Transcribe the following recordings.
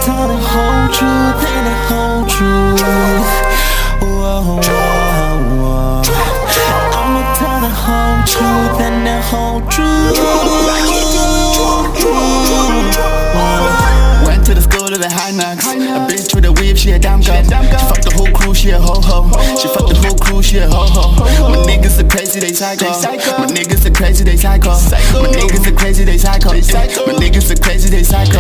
tell the whole truth and the whole truth. Whoa, whoa, whoa. I'ma tell the whole truth and the whole truth. Went to the school of the high knocks. A bitch with a weave, she a damn girl. She fucked the whole crew, she a ho-ho. She fucked the whole crew, she a ho-ho. My niggas are crazy, they psycho. My niggas are crazy, they psycho. My niggas are crazy, they psycho. My niggas are crazy, they psycho.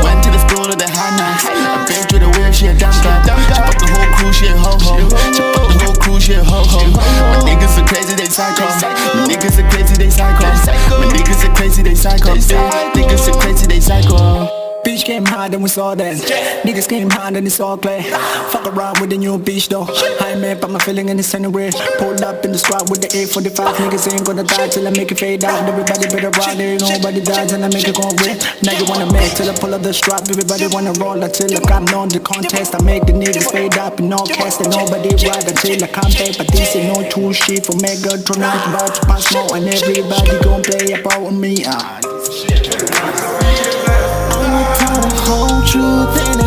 Went to the school of the high knocks. A bitch with a weave, she a damn girl. She fucked the whole crew, she a ho-ho. She fucked the whole crew, she a ho-ho. My niggas are crazy, they psycho. My niggas are crazy, they psycho. My niggas are crazy, they psycho. Niggas are crazy, they psycho. Bitch came hard and we saw that. Niggas came hard and it's all clear. Fuck around with the new bitch though. I ain't mad but my feeling in it's anywhere. Pulled up in the squad with the 845. Niggas ain't gonna die till I make it fade out. Everybody better ride, there ain't nobody die till I make it go red. Now you wanna make till I pull up the strap. Everybody wanna roll until I come on the contest. I make the niggas fade up in all cast and nobody ride until I come back. But this ain't no true shit for Megatron. I'm about to pass more and everybody gon' play about me. I'ma tell the whole truth and